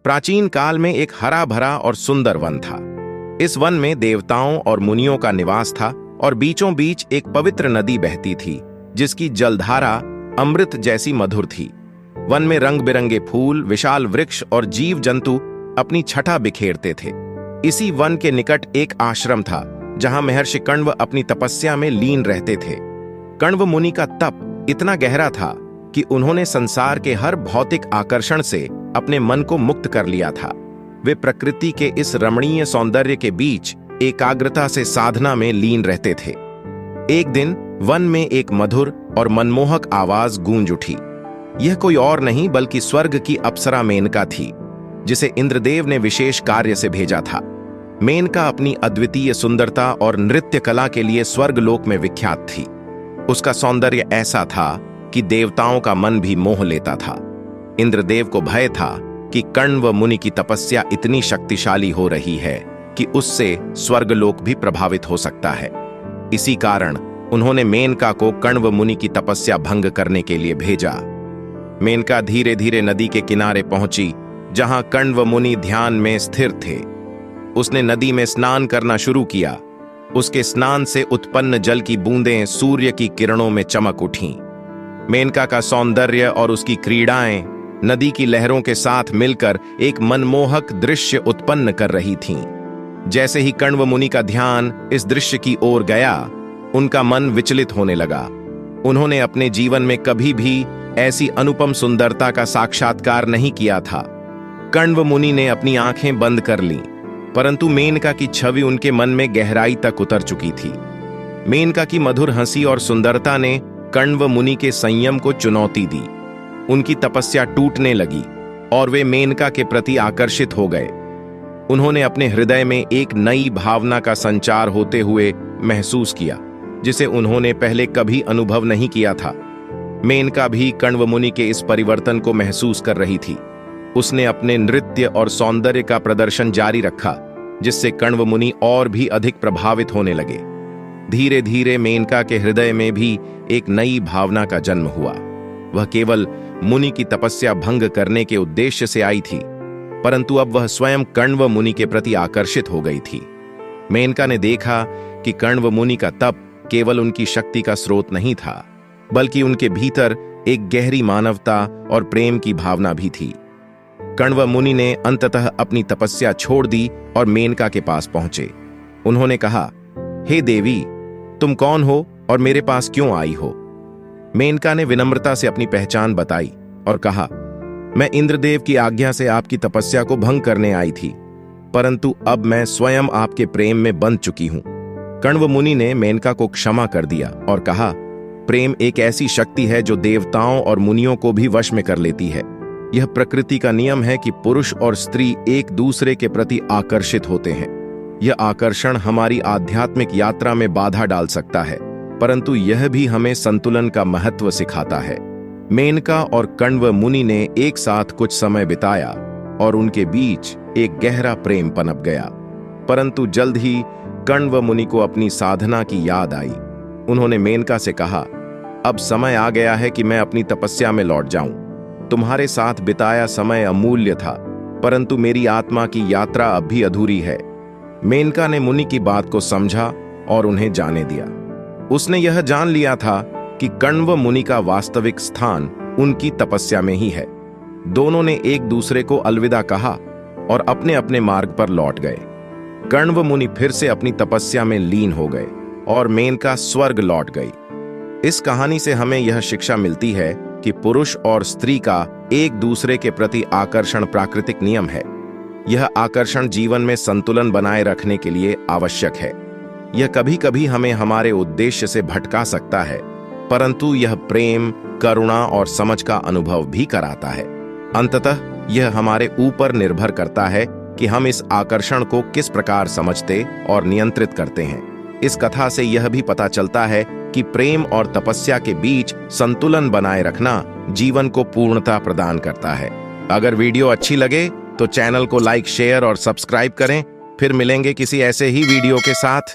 प्राचीन काल में एक हरा भरा और सुंदर वन था। इस वन में देवताओं और मुनियों का निवास था और बीचों बीच एक पवित्र नदी बहती थी जिसकी जलधारा अमृत जैसी मधुर थी। वन में रंग बिरंगे फूल, विशाल वृक्ष और जीव जंतु अपनी छटा बिखेरते थे। इसी वन के निकट एक आश्रम था जहां महर्षि कण्व अपनी तपस्या में लीन रहते थे। कण्व मुनि का तप इतना गहरा था कि उन्होंने संसार के हर भौतिक आकर्षण से अपने मन को मुक्त कर लिया था। वे प्रकृति के इस रमणीय सौंदर्य के बीच एकाग्रता से साधना में लीन रहते थे। एक दिन वन में एक मधुर और मनमोहक आवाज गूंज उठी। यह कोई और नहीं बल्कि स्वर्ग की अप्सरा मेनका थी, जिसे इंद्रदेव ने विशेष कार्य से भेजा था। मेनका अपनी अद्वितीय सुंदरता और नृत्य कला के लिए स्वर्गलोक में विख्यात थी। उसका सौंदर्य ऐसा था कि देवताओं का मन भी मोह लेता था। इंद्रदेव को भय था कि कण्व मुनि की तपस्या इतनी शक्तिशाली हो रही है कि उससे स्वर्गलोक भी प्रभावित हो सकता है। इसी कारण उन्होंने मेनका को कण्व मुनि की तपस्या भंग करने के लिए भेजा। मेनका धीरे धीरे नदी के किनारे पहुंची जहां कण्व मुनि ध्यान में स्थिर थे। उसने नदी में स्नान करना शुरू किया। उसके स्नान से उत्पन्न जल की बूंदें सूर्य की किरणों में चमक उठीं। मेनका का सौंदर्य और उसकी क्रीड़ाएं नदी की लहरों के साथ मिलकर एक मनमोहक दृश्य उत्पन्न कर रही थीं। जैसे ही कण्व मुनि का ध्यान इस दृश्य की ओर गया, उनका मन विचलित होने लगा। उन्होंने अपने जीवन में कभी भी ऐसी अनुपम सुंदरता का साक्षात्कार नहीं किया था। कण्व मुनि ने अपनी आंखें बंद कर लीं, परंतु मेनका की छवि उनके मन में गहराई तक उतर चुकी थी। मेनका की मधुर हंसी और सुंदरता ने कण्व मुनि के संयम को चुनौती दी। उनकी तपस्या टूटने लगी और वे मेनका के प्रति आकर्षित हो गए। उन्होंने अपने हृदय में एक नई भावना का संचार होते हुए महसूस किया, जिसे उन्होंने पहले कभी अनुभव नहीं किया था। मेनका भी कण्व मुनि के इस परिवर्तन को महसूस कर रही थी। उसने अपने नृत्य और सौंदर्य का प्रदर्शन जारी रखा, जिससे कण्व मुनि और भी अधिक प्रभावित होने लगे। धीरे धीरे मेनका के हृदय में भी एक नई भावना का जन्म हुआ। वह केवल मुनि की तपस्या भंग करने के उद्देश्य से आई थी, परंतु अब वह स्वयं कण्व मुनि के प्रति आकर्षित हो गई थी। मेनका ने देखा कि कण्व मुनि का तप केवल उनकी शक्ति का स्रोत नहीं था, बल्कि उनके भीतर एक गहरी मानवता और प्रेम की भावना भी थी। कण्व मुनि ने अंततः अपनी तपस्या छोड़ दी और मेनका के पास पहुंचे। उन्होंने कहा, हे देवी, तुम कौन हो और मेरे पास क्यों आई हो? मेनका ने विनम्रता से अपनी पहचान बताई और कहा, मैं इंद्रदेव की आज्ञा से आपकी तपस्या को भंग करने आई थी, परंतु अब मैं स्वयं आपके प्रेम में बंध चुकी हूं। कण्व मुनि ने मेनका को क्षमा कर दिया और कहा, प्रेम एक ऐसी शक्ति है जो देवताओं और मुनियों को भी वश में कर लेती है। यह प्रकृति का नियम है कि पुरुष और स्त्री एक दूसरे के प्रति आकर्षित होते हैं। यह आकर्षण हमारी आध्यात्मिक यात्रा में बाधा डाल सकता है, परंतु यह भी हमें संतुलन का महत्व सिखाता है। मेनका और कण्व मुनि ने एक साथ कुछ समय बिताया और उनके बीच एक गहरा प्रेम पनप गया। परंतु जल्द ही कण्व मुनि को अपनी साधना की याद आई। उन्होंने मेनका से कहा, अब समय आ गया है कि मैं अपनी तपस्या में लौट जाऊं। तुम्हारे साथ बिताया समय अमूल्य था, परंतु मेरी आत्मा की यात्रा अब भी अधूरी है। मेनका ने मुनि की बात को समझा और उन्हें जाने दिया। उसने यह जान लिया था कि कण्व मुनि का वास्तविक स्थान उनकी तपस्या में ही है। दोनों ने एक दूसरे को अलविदा कहा और अपने अपने मार्ग पर लौट गए। कण्व मुनि फिर से अपनी तपस्या में लीन हो गए और मेनका स्वर्ग लौट गई। इस कहानी से हमें यह शिक्षा मिलती है कि पुरुष और स्त्री का एक दूसरे के प्रति आकर्षण प्राकृतिक नियम है। यह आकर्षण जीवन में संतुलन बनाए रखने के लिए आवश्यक है। यह कभी कभी हमें हमारे उद्देश्य से भटका सकता है, परंतु यह प्रेम, करुणा और समझ का अनुभव भी कराता है। अंततः यह हमारे ऊपर निर्भर करता है कि हम इस आकर्षण को किस प्रकार समझते और नियंत्रित करते हैं। इस कथा से यह भी पता चलता है कि प्रेम और तपस्या के बीच संतुलन बनाए रखना जीवन को पूर्णता प्रदान करता है। अगर वीडियो अच्छी लगे तो चैनल को लाइक, शेयर और सब्सक्राइब करें। फिर मिलेंगे किसी ऐसे ही वीडियो के साथ।